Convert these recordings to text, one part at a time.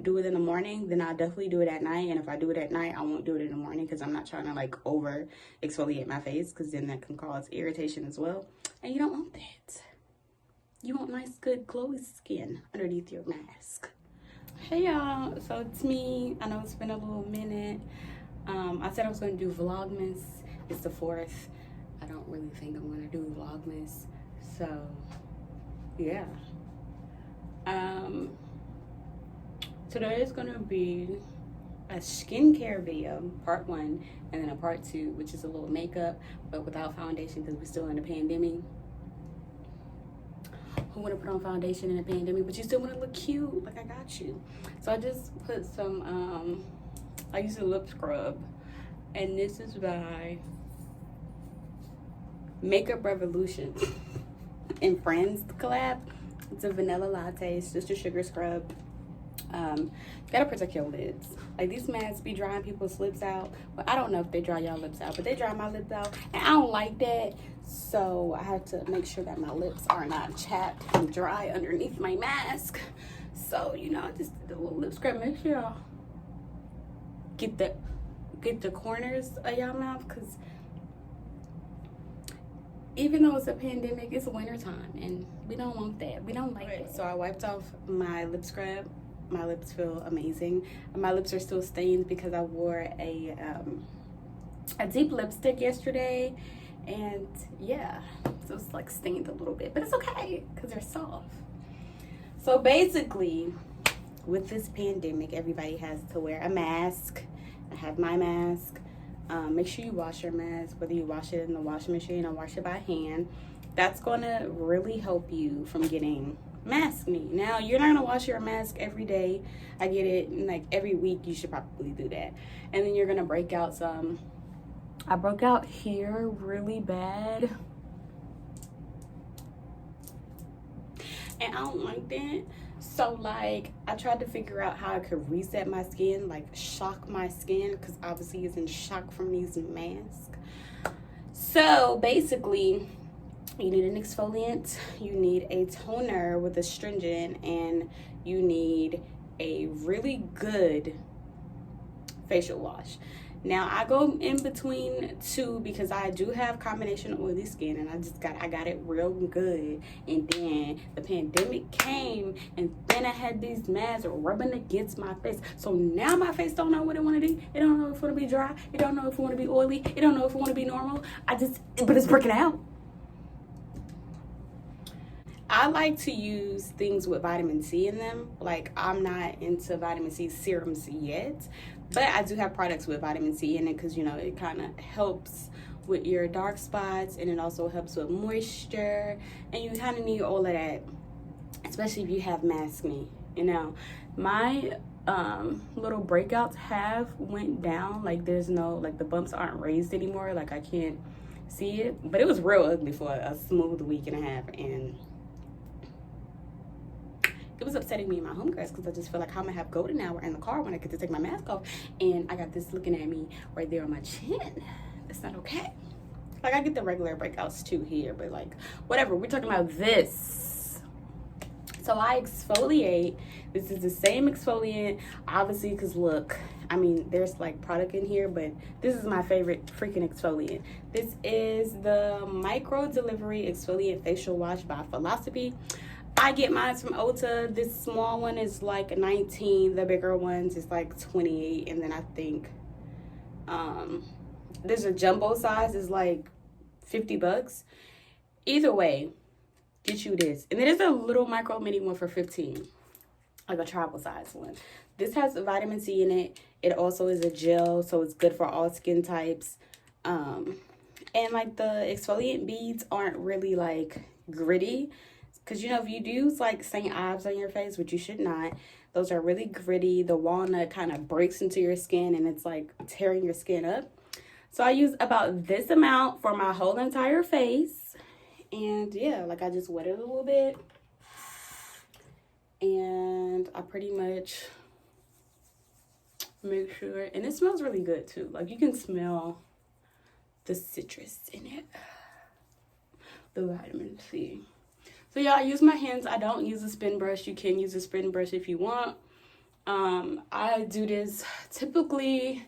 don't do it in the morning, then I'll definitely do it at night. And if I do it at night, I won't do it in the morning because I'm not trying to like over exfoliate my face, because then that can cause irritation as well. And you don't want that. You want nice, good, glowy skin underneath your mask. Hey y'all, so it's me. I know it's been a little minute. I said I was going to do Vlogmas. It's the 4th. I don't really think I'm going to do Vlogmas. So, yeah. Today is going to be a skincare video, part 1, and then a part 2, which is a little makeup, but without foundation because we're still in the pandemic. Who want to put on foundation in a pandemic, but you still want to look cute? Like, I got you. So I just put some, I use a lip scrub, and this is by Makeup Revolution and Friends collab. It's a vanilla latte. It's just a sugar scrub. Gotta protect your lips. Like, these masks be drying people's lips out. But I don't know if they dry y'all lips out, but they dry my lips out, and I don't like that. So I have to make sure that my lips are not chapped and dry underneath my mask. So, you know, I just did a little lip scrub. Make sure y'all get the corners of y'all mouth, because even though it's a pandemic, it's wintertime, and we don't want that. We don't like it. So I wiped off my lip scrub. My lips feel amazing. My lips are still stained because I wore a deep lipstick yesterday, and yeah, so it's like stained a little bit, but it's okay because they're soft. So basically, with this pandemic, everybody has to wear a mask. I have my mask. Make sure you wash your mask, whether you wash it in the washing machine or wash it by hand. That's gonna really help you from getting mask knee. Now, you're not gonna wash your mask every day. I get it. Like, every week you should probably do that. And then you're gonna break out some. I broke out here really bad, and I don't like that. So, like, I tried to figure out how I could reset my skin, like shock my skin, because obviously it's in shock from these masks. So basically, you need an exfoliant, you need a toner with astringent, and you need a really good facial wash. Now, I go in between two because I do have combination oily skin, and I got it real good. And then the pandemic came, and then I had these masks rubbing against my face. So now my face don't know what it want to do. It don't know if it want to be dry. It don't know if it want to be oily. It don't know if it want to be normal. But it's working out. I like to use things with vitamin C in them. Like, I'm not into vitamin C serums yet, but I do have products with vitamin C in it because, you know, it kind of helps with your dark spots, and it also helps with moisture, and you kind of need all of that, especially if you have mask knee. You know, my little breakouts have went down. Like, there's no, like, the bumps aren't raised anymore. Like, I can't see it, but it was real ugly for a smooth week and a half, and it was upsetting me and my homegirls because I just feel like I'm gonna have golden hour in the car when I get to take my mask off, and I got this looking at me right there on my chin. It's not okay. Like, I get the regular breakouts too here, but like, whatever. We're talking about this. So I exfoliate. This is the same exfoliant, obviously, because look, I mean, there's like product in here, but this is my favorite freaking exfoliant. This is the Microdelivery Exfoliate Facial Wash by Philosophy. I get mine from Ulta. This small one is like 19. The bigger ones is like 28. And then I think there's a jumbo size is like $50. Either way, get you this. And then there's a little micro mini one for 15, like a travel size one. This has vitamin C in it. It also is a gel, so it's good for all skin types. And like, the exfoliant beads aren't really like gritty. Because, you know, if you use like St. Ives on your face, which you should not, those are really gritty. The walnut kind of breaks into your skin, and it's like tearing your skin up. So I use about this amount for my whole entire face. And yeah, like, I just wet it a little bit. And I pretty much make sure, and it smells really good too. Like, you can smell the citrus in it, the vitamin C. So yeah, I use my hands. I don't use a spin brush. You can use a spin brush if you want. I do this typically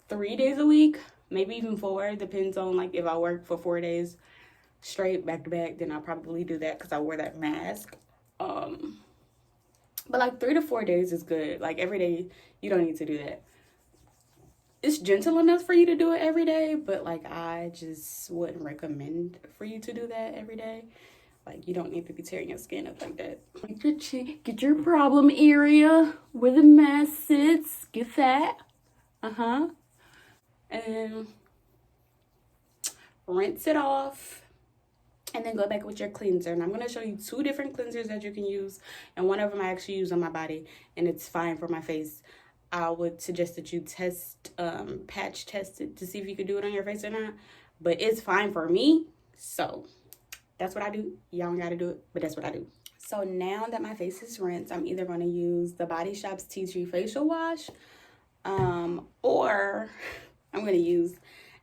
3 days a week, maybe even 4. Depends on like if I work for 4 days straight back to back, then I'll probably do that because I wear that mask. But like 3 to 4 days is good. Like every day, you don't need to do that. It's gentle enough for you to do it every day, but like I just wouldn't recommend for you to do that every day. Like you don't need to be tearing your skin up like that. Get your problem area where the mask sits. Get that. And then rinse it off. And then go back with your cleanser. And I'm going to show you 2 different cleansers that you can use. And one of them I actually use on my body. And it's fine for my face. I would suggest that you patch test it to see if you could do it on your face or not. But it's fine for me. So that's what I do. Y'all don't got to do it, but that's what I do. So now that my face is rinsed, I'm either going to use the Body Shop's Tea Tree Facial Wash. Or I'm going to use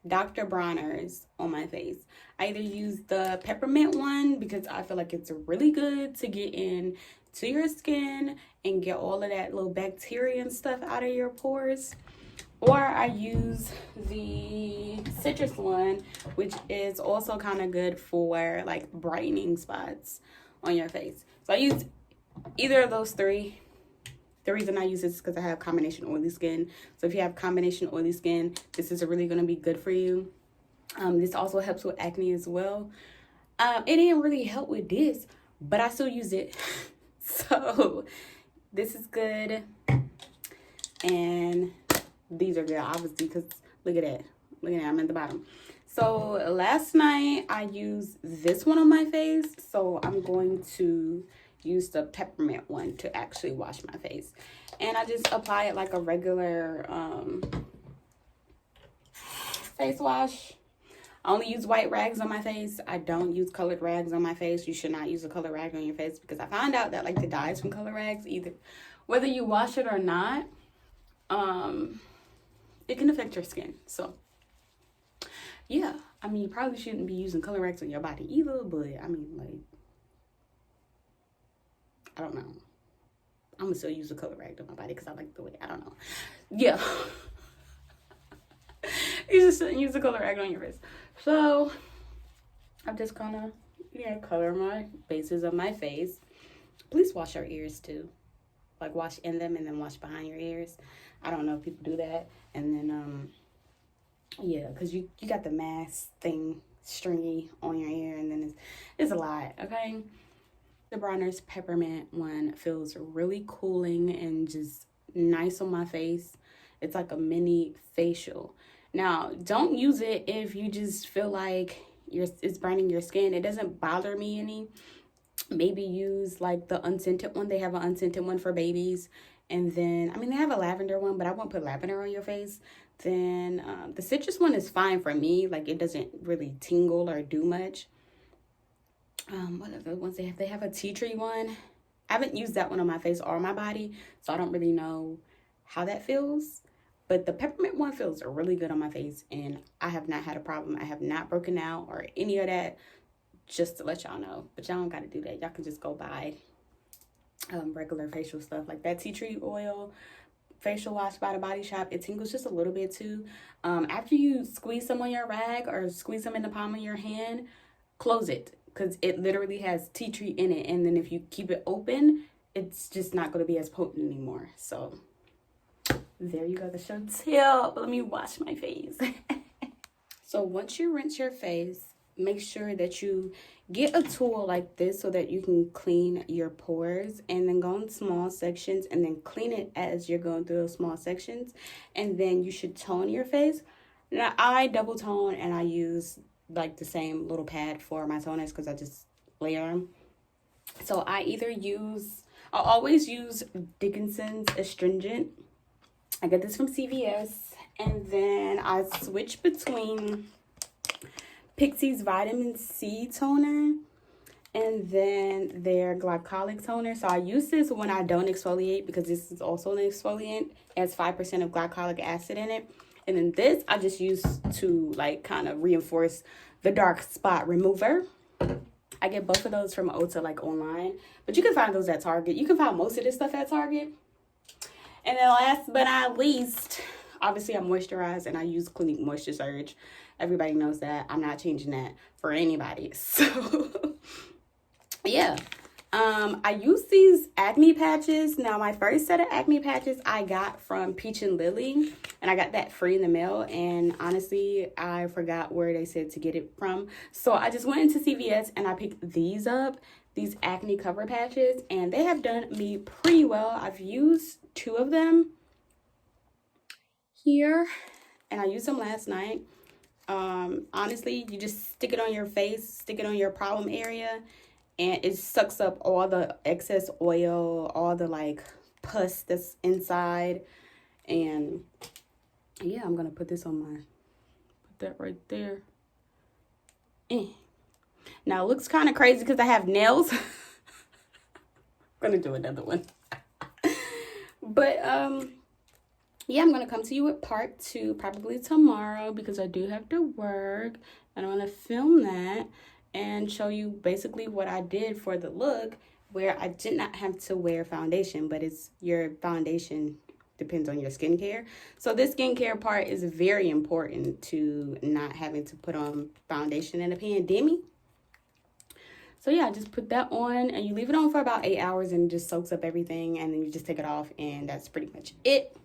Dr. Bronners on my face. I either use the Peppermint one because I feel like it's really good to get in to your skin and get all of that little bacteria and stuff out of your pores. Or I use the citrus one, which is also kind of good for like brightening spots on your face. So I use either of those 3. The reason I use this is because I have combination oily skin. So if you have combination oily skin, this is really going to be good for you. This also helps with acne as well. It didn't really help with this, but I still use it. So this is good. And these are good, obviously, because look at that. Look at that. I'm at the bottom. So last night I used this one on my face. So I'm going to use the Peppermint one to actually wash my face. And I just apply it like a regular face wash. I only use white rags on my face. I don't use colored rags on my face. You should not use a colored rag on your face because I found out that like the dyes from colored rags, either whether you wash it or not, it can affect your skin. So yeah, I mean, you probably shouldn't be using color rags on your body either, but I mean, like, I don't know. I'm gonna still use a color rag on my body because I like the way, I don't know. Yeah. You just shouldn't use a color rag on your face. So I'm just gonna, color my bases of my face. Please wash your ears too. Like wash in them and then wash behind your ears. I don't know if people do that. And then, yeah, because you got the mask thing stringy on your ear and then it's a lot, okay? The Bronners Peppermint one feels really cooling and just nice on my face. It's like a mini facial. Now, don't use it if you just feel like it's burning your skin. It doesn't bother me any. Maybe use like the unscented one. They have an unscented one for babies. And then, I mean, they have a lavender one, but I won't put lavender on your face. Then the citrus one is fine for me. Like, it doesn't really tingle or do much. What other ones they have? They have a tea tree one. I haven't used that one on my face or my body, so I don't really know how that feels. But the peppermint one feels really good on my face, and I have not had a problem. I have not broken out or any of that, just to let y'all know. But y'all don't got to do that. Y'all can just go buy regular facial stuff like that tea tree oil facial wash by the Body Shop. It tingles just a little bit too. After you squeeze some on your rag or squeeze some in the palm of your hand, close it because it literally has tea tree in it. And then if you keep it open, it's just not going to be as potent anymore. So there you go, the show tip. Let me wash my face. So once you rinse your face, make sure that you get a tool like this so that you can clean your pores, and then go in small sections and then clean it as you're going through those small sections. And then you should tone your face. Now I double tone and I use like the same little pad for my toners because I just layer them. So I always use Dickinsons Astringent. I get this from CVS, and then I switch between Pixi's Vitamin C toner and then their glycolic toner. So I use this when I don't exfoliate because this is also an exfoliant. It has 5% of glycolic acid in it. And then this I just use to like kind of reinforce the dark spot remover. I get both of those from Ulta, like online, but you can find those at Target. You can find most of this stuff at Target. And then last but not least, obviously I moisturize and I use Clinique Moisture Surge. Everybody knows that. I'm not changing that for anybody. So yeah. I use these acne patches. Now, my first set of acne patches I got from Peach and Lily, and I got that free in the mail. And honestly, I forgot where they said to get it from. So I just went into CVS and I picked these up, these acne cover patches, and they have done me pretty well. I've used 2 of them here, and I used them last night. Honestly, you just stick it on your face, stick it on your problem area, and it sucks up all the excess oil, all the like pus that's inside. And yeah, I'm gonna put this on put that right there. Now it looks kind of crazy because I have nails. I'm gonna do another one. But yeah, I'm gonna come to you with part 2 probably tomorrow because I do have to work, and I'm gonna film that and show you basically what I did for the look, where I did not have to wear foundation, but it's your foundation depends on your skincare. So this skincare part is very important to not having to put on foundation in a pandemic. So yeah, just put that on and you leave it on for about 8 hours and it just soaks up everything, and then you just take it off, and that's pretty much it.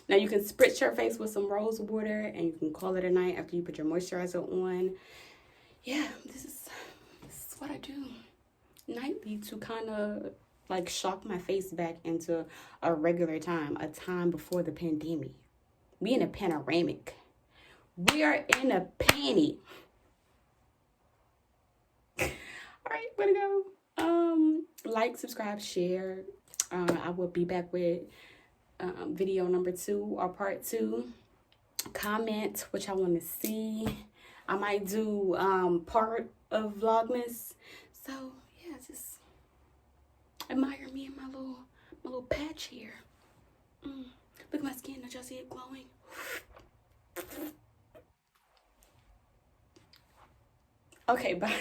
Now you can spritz your face with some rose water and you can call it a night after you put your moisturizer on. Yeah, this is what I do nightly to kind of like shock my face back into a regular time, a time before the pandemic. We in a panoramic. We are in a panty. All right, way to go. Like, subscribe, share. I will be back with video number 2 or part 2. Comment what y'all want to see. I might do part of Vlogmas. So yeah, just admire me and my little patch here. Look at my skin. Don't y'all see it glowing? Okay, bye.